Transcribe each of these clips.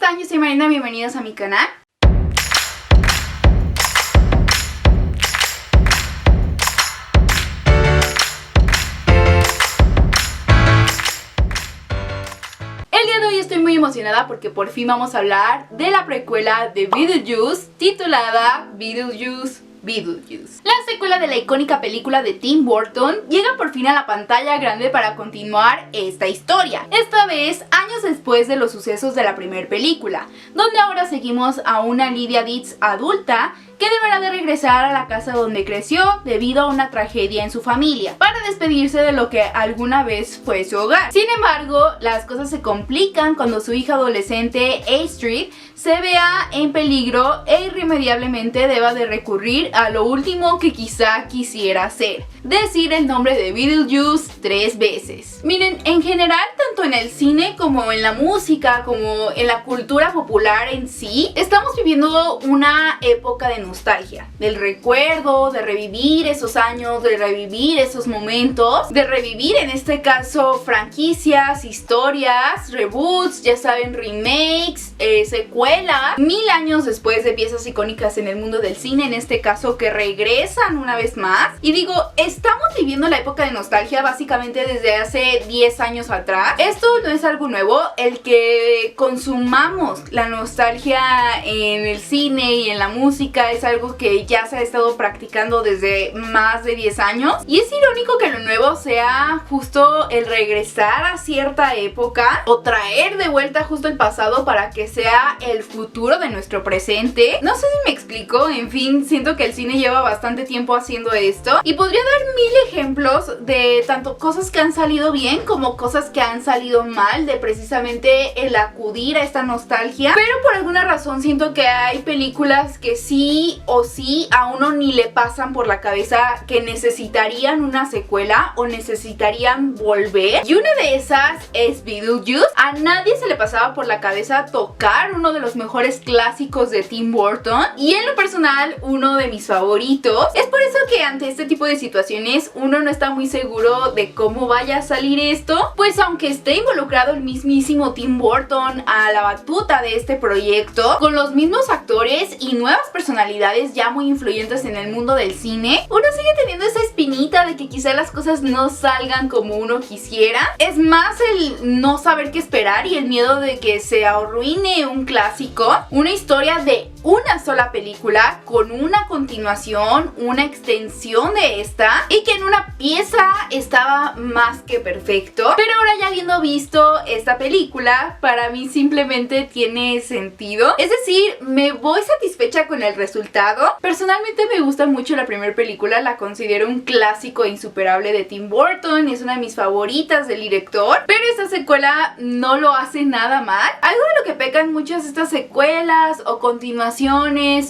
están? Yo soy Marina, bienvenidos a mi canal. El día de hoy estoy muy emocionada porque por fin vamos a hablar de la precuela de Beetlejuice titulada Beetlejuice. La secuela de la icónica película de Tim Burton llega por fin a la pantalla grande para continuar esta historia, esta vez años después de los sucesos de la primera película, donde ahora seguimos a una Lydia Deetz adulta que deberá de regresar a la casa donde creció debido a una tragedia en su familia, para despedirse de lo que alguna vez fue su hogar. Sin embargo, las cosas se complican cuando su hija adolescente, Astrid, se vea en peligro e irremediablemente deba de recurrir a lo último que quizá quisiera hacer: decir el nombre de Beetlejuice 3 veces. Miren, en general, tanto en el cine como en la música, como en la cultura popular en sí, estamos viviendo una época de nostalgia, del recuerdo, de revivir esos años, de revivir esos momentos, de revivir en este caso franquicias, historias, reboots, ya saben, remakes, secuelas, 1000 años después de piezas icónicas en el mundo del cine, en este caso, que regresan una vez más. Y digo, estamos viviendo la época de nostalgia básicamente desde hace 10 años atrás. Esto no es algo nuevo, el que consumamos la nostalgia en el cine y en la música es algo que ya se ha estado practicando desde más de 10 años. Y es irónico que lo nuevo sea justo el regresar a cierta época o traer de vuelta justo el pasado para que sea el futuro de nuestro presente. No sé si me explico, en fin, siento que el cine lleva bastante tiempo haciendo esto y podría dar 1000 ejemplos de tanto cosas que han salido bien como cosas que han salido mal, de precisamente el acudir a esta nostalgia. Pero por alguna razón siento que hay películas que sí o sí a uno ni le pasan por la cabeza que necesitarían una secuela o necesitarían volver, y una de esas es Beetlejuice. A nadie se le pasaba por la cabeza tocar uno de los mejores clásicos de Tim Burton y en lo personal uno de mis favoritos. Es por eso que ante este tipo de situaciones uno no está muy seguro de cómo vaya a salir esto, pues aunque esté involucrado el mismísimo Tim Burton a la batuta de este proyecto, con los mismos actores y nuevas personalidades ya muy influyentes en el mundo del cine, uno sigue teniendo esa espinita de que quizá las cosas no salgan como uno quisiera. Es más el no saber qué esperar y el miedo de que se arruine un clásico, una historia de una sola película con una continuación, una extensión de esta, y que en una pieza estaba más que perfecto. Pero ahora, ya habiendo visto esta película, para mí simplemente tiene sentido. Es decir, me voy satisfecha con el resultado. Personalmente me gusta mucho la primera película, la considero un clásico insuperable de Tim Burton, es una de mis favoritas del director, pero esta secuela no lo hace nada mal. Algo de lo que pecan muchas estas secuelas o continuaciones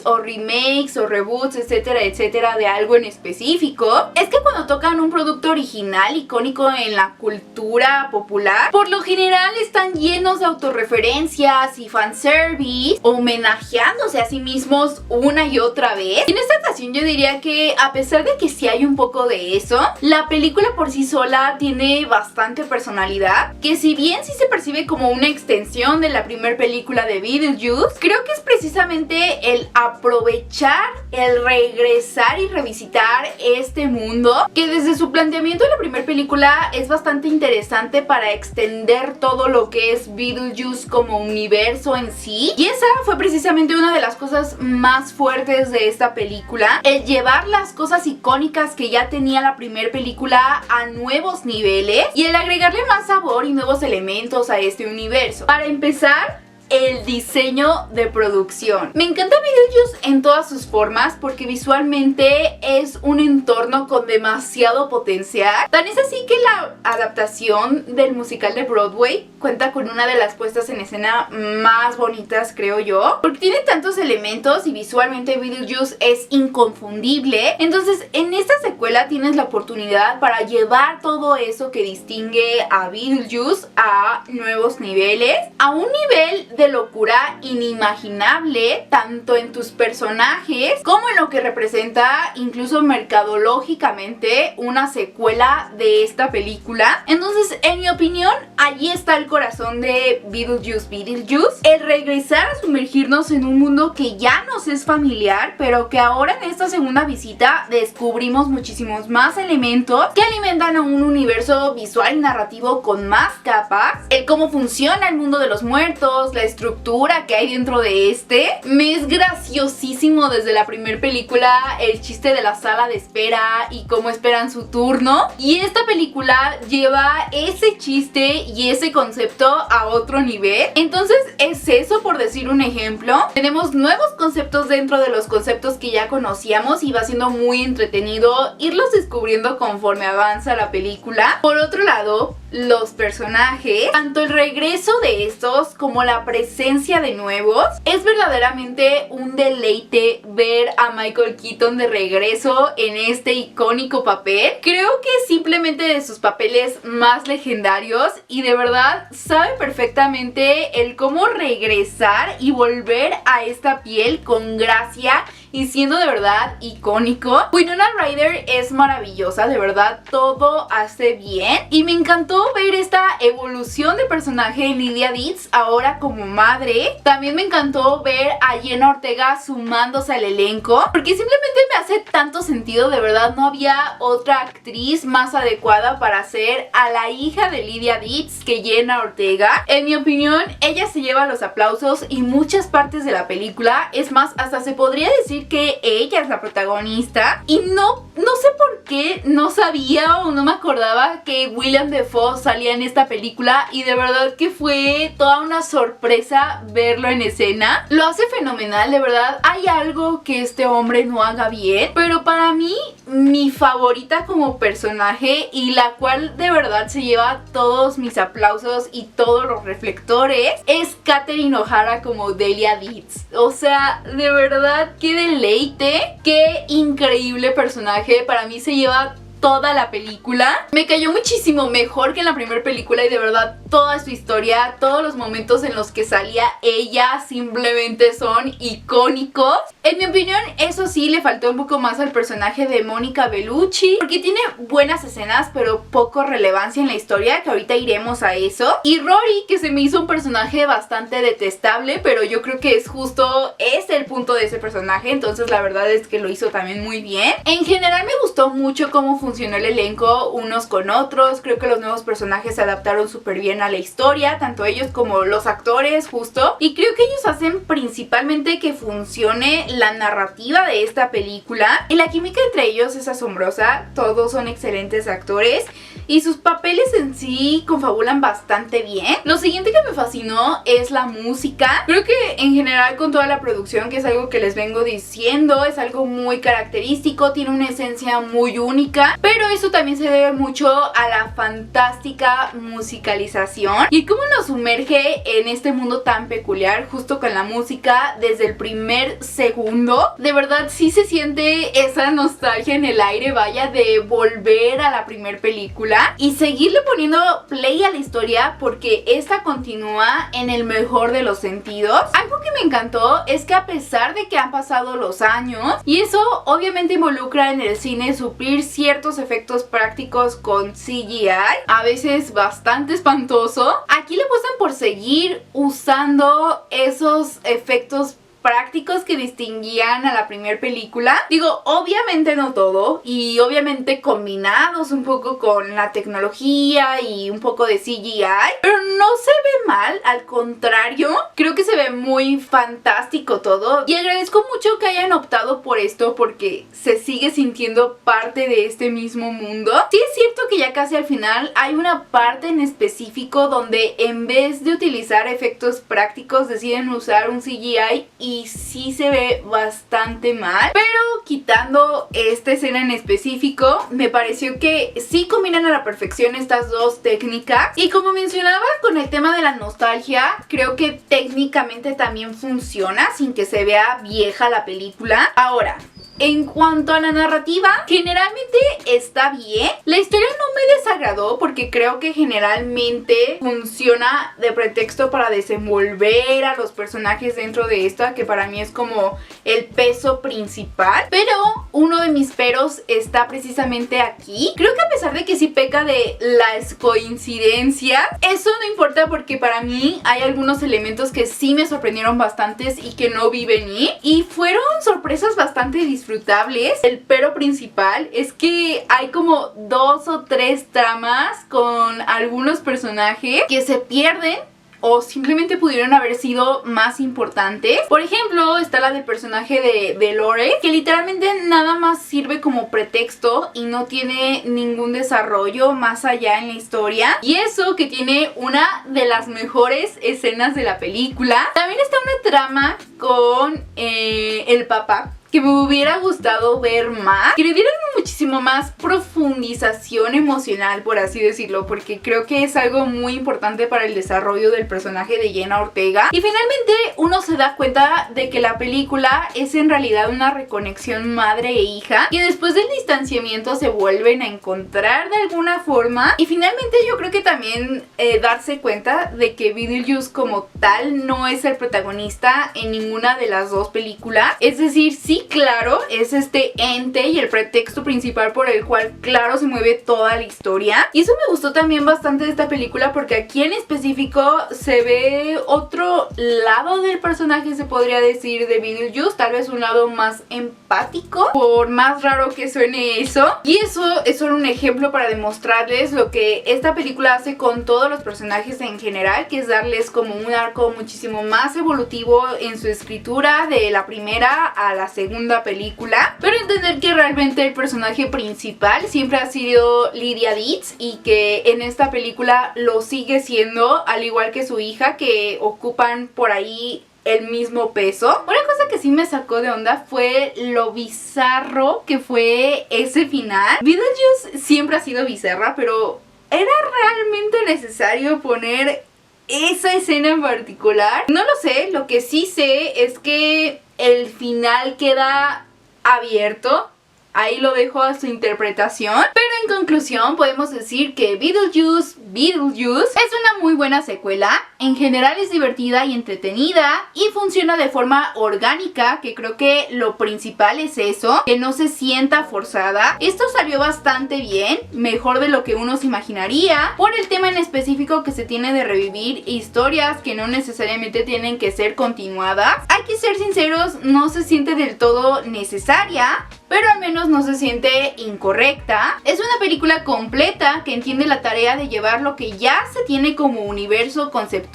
o remakes o reboots, etcétera, etcétera, de algo en específico, es que cuando tocan un producto original, icónico en la cultura popular, por lo general están llenos de autorreferencias y fanservice, homenajeándose a sí mismos una y otra vez. En esta ocasión yo diría que, a pesar de que sí hay un poco de eso, la película por sí sola tiene bastante personalidad, que si bien sí se percibe como una extensión de la primera película de Beetlejuice, creo que es precisamente el aprovechar, el regresar y revisitar este mundo, que desde su planteamiento en la primera película es bastante interesante para extender todo lo que es Beetlejuice como universo en sí. Y esa fue precisamente una de las cosas más fuertes de esta película, el llevar las cosas icónicas que ya tenía la primera película a nuevos niveles y el agregarle más sabor y nuevos elementos a este universo. Para empezar, el diseño de producción. Me encanta Beetlejuice en todas sus formas porque visualmente es un entorno con demasiado potencial. Tan es así que la adaptación del musical de Broadway cuenta con una de las puestas en escena más bonitas, creo yo, porque tiene tantos elementos y visualmente Beetlejuice es inconfundible. Entonces, en esta secuela tienes la oportunidad para llevar todo eso que distingue a Beetlejuice a nuevos niveles, a un nivel de locura inimaginable, tanto en tus personajes como en lo que representa incluso mercadológicamente una secuela de esta película. Entonces, en mi opinión, allí está el corazón de Beetlejuice, el regresar a sumergirnos en un mundo que ya nos es familiar, pero que ahora en esta segunda visita descubrimos muchísimos más elementos que alimentan a un universo visual y narrativo con más capas, el cómo funciona el mundo de los muertos, la estructura que hay dentro de este. Me es graciosísimo desde la primera película el chiste de la sala de espera y cómo esperan su turno, y esta película lleva ese chiste y ese concepto a otro nivel. Entonces es eso, por decir un ejemplo. Tenemos nuevos conceptos dentro de los conceptos que ya conocíamos y va siendo muy entretenido irlos descubriendo conforme avanza la película. Por otro lado, los personajes, tanto el regreso de estos como la presencia de nuevos, es verdaderamente un deleite ver a Michael Keaton de regreso en este icónico papel. Creo que es simplemente de sus papeles más legendarios y de verdad sabe perfectamente el cómo regresar y volver a esta piel con gracia y siendo de verdad icónico. Winona Ryder es maravillosa, de verdad todo hace bien, y me encantó ver esta evolución de personaje en Lydia Deetz ahora como madre. También me encantó ver a Jenna Ortega sumándose al elenco, porque simplemente me hace tanto sentido. De verdad no había otra actriz más adecuada para hacer a la hija de Lydia Deetz que Jenna Ortega. En mi opinión, ella se lleva los aplausos y muchas partes de la película. Es más, hasta se podría decir que ella es la protagonista, y no sé por qué no sabía o no me acordaba que William Dafoe salía en esta película, y de verdad que fue toda una sorpresa verlo en escena. Lo hace fenomenal, de verdad. Hay algo que este hombre no haga bien, pero para mí mi favorita como personaje, y la cual de verdad se lleva todos mis aplausos y todos los reflectores, es Catherine O'Hara como Delia Deetz. O sea, de verdad, qué deleite, qué increíble personaje. Para mí se lleva toda la película. Me cayó muchísimo mejor que en la primera película, y de verdad toda su historia, todos los momentos en los que salía ella simplemente son icónicos. En mi opinión, eso sí, le faltó un poco más al personaje de Monica Bellucci, porque tiene buenas escenas pero poco relevancia en la historia, que ahorita iremos a eso. Y Rory, que se me hizo un personaje bastante detestable, pero yo creo que es justo ese el punto de ese personaje, entonces la verdad es que lo hizo también muy bien. En general me gustó mucho cómo funcionó el elenco unos con otros. Creo que los nuevos personajes se adaptaron súper bien a la historia, tanto ellos como los actores, justo, y creo que ellos hacen principalmente que funcione la narrativa de esta película, y la química entre ellos es asombrosa. Todos son excelentes actores y sus papeles en sí confabulan bastante bien. Lo siguiente que me fascinó es la música. Creo que en general con toda la producción, que es algo que les vengo diciendo, es algo muy característico, tiene una esencia muy única, pero eso también se debe mucho a la fantástica musicalización y cómo nos sumerge en este mundo tan peculiar justo con la música desde el primer segundo. De verdad sí se siente esa nostalgia en el aire, vaya, de volver a la primera película y seguirle poniendo play a la historia, porque esta continúa en el mejor de los sentidos. Algo que me encantó es que a pesar de que han pasado los años, y eso obviamente involucra en el cine suplir ciertos efectos prácticos con CGI, a veces bastante espantoso, aquí le apuestan por seguir usando esos efectos prácticos que distinguían a la primera película. Digo, obviamente no todo, y obviamente combinados un poco con la tecnología y un poco de CGI, pero no se ve mal, al contrario, creo que se ve muy fantástico todo, y agradezco mucho que hayan optado por esto, porque se sigue sintiendo parte de este mismo mundo. Sí es cierto que ya casi al final hay una parte en específico donde en vez de utilizar efectos prácticos deciden usar un CGI, y sí se ve bastante mal, pero quitando esta escena en específico, me pareció que sí combinan a la perfección estas dos técnicas. Y como mencionaba con el tema de la nostalgia, creo que técnicamente también funciona sin que se vea vieja la película. Ahora, en cuanto a la narrativa, generalmente está bien. La historia no me desagradó porque creo que generalmente funciona de pretexto para desenvolver a los personajes dentro de esta, que para mí es como el peso principal. Pero uno de mis peros está precisamente aquí. Creo que a pesar de que sí peca de las coincidencias, eso no importa porque para mí hay algunos elementos que sí me sorprendieron bastantes y que no vi venir. Y fueron sorpresas bastante disfrutables. El pero principal es que hay como 2 o 3 tramas con algunos personajes que se pierden o simplemente pudieron haber sido más importantes. Por ejemplo, está la del personaje de Lore, que literalmente nada más sirve como pretexto y no tiene ningún desarrollo más allá en la historia. Y eso que tiene una de las mejores escenas de la película. También está una trama con el papá, que me hubiera gustado ver más, que le dieran muchísimo más profundización emocional, por así decirlo, porque creo que es algo muy importante para el desarrollo del personaje de Jenna Ortega. Y finalmente uno se da cuenta de que la película es en realidad una reconexión madre e hija, que después del distanciamiento se vuelven a encontrar de alguna forma. Y finalmente yo creo que también darse cuenta de que Beetlejuice como tal no es el protagonista en ninguna de las dos películas. Es decir, sí, claro, es este ente y el pretexto principal por el cual, claro, se mueve toda la historia. Y eso me gustó también bastante de esta película, porque aquí en específico se ve otro lado del personaje, se podría decir, de Beetlejuice. Tal vez un lado más empático, por más raro que suene eso. Y eso es solo un ejemplo para demostrarles lo que esta película hace con todos los personajes en general, que es darles como un arco muchísimo más evolutivo en su escritura de la primera a la segunda película, pero entender que realmente el personaje principal siempre ha sido Lydia Deetz y que en esta película lo sigue siendo, al igual que su hija, que ocupan por ahí el mismo peso. Una cosa que sí me sacó de onda fue lo bizarro que fue ese final. Beetlejuice siempre ha sido bizarra, pero ¿era realmente necesario poner esa escena en particular? No lo sé. Lo que sí sé es que el final queda abierto. Ahí lo dejo a su interpretación. Pero en conclusión podemos decir que Beetlejuice es una muy buena secuela. En general es divertida y entretenida y funciona de forma orgánica, que creo que lo principal es eso, que no se sienta forzada. Esto salió bastante bien, mejor de lo que uno se imaginaría, por el tema en específico que se tiene de revivir historias que no necesariamente tienen que ser continuadas. Hay que ser sinceros, no se siente del todo necesaria, pero al menos no se siente incorrecta. Es una película completa que entiende la tarea de llevar lo que ya se tiene como universo conceptual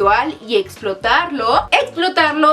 y explotarlo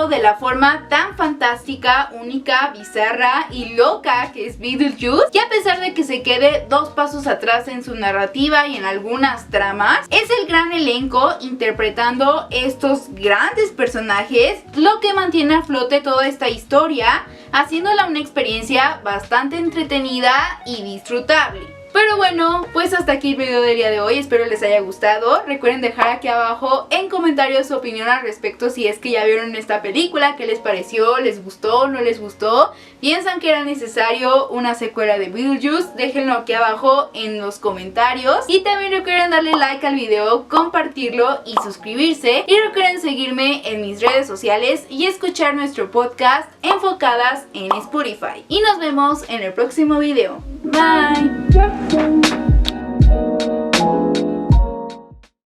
de la forma tan fantástica, única, bizarra y loca que es Beetlejuice. Y a pesar de que se quede 2 pasos atrás en su narrativa y en algunas tramas, es el gran elenco interpretando estos grandes personajes lo que mantiene a flote toda esta historia, haciéndola una experiencia bastante entretenida y disfrutable. Pero bueno, pues hasta aquí el video del día de hoy, espero les haya gustado. Recuerden dejar aquí abajo en comentarios su opinión al respecto, si es que ya vieron esta película, qué les pareció, les gustó, no les gustó, piensan que era necesario una secuela de Beetlejuice, déjenlo aquí abajo en los comentarios. Y también recuerden darle like al video, compartirlo y suscribirse. Y recuerden seguirme en mis redes sociales y escuchar nuestro podcast Enfocadas en Spotify. Y nos vemos en el próximo video. Bye.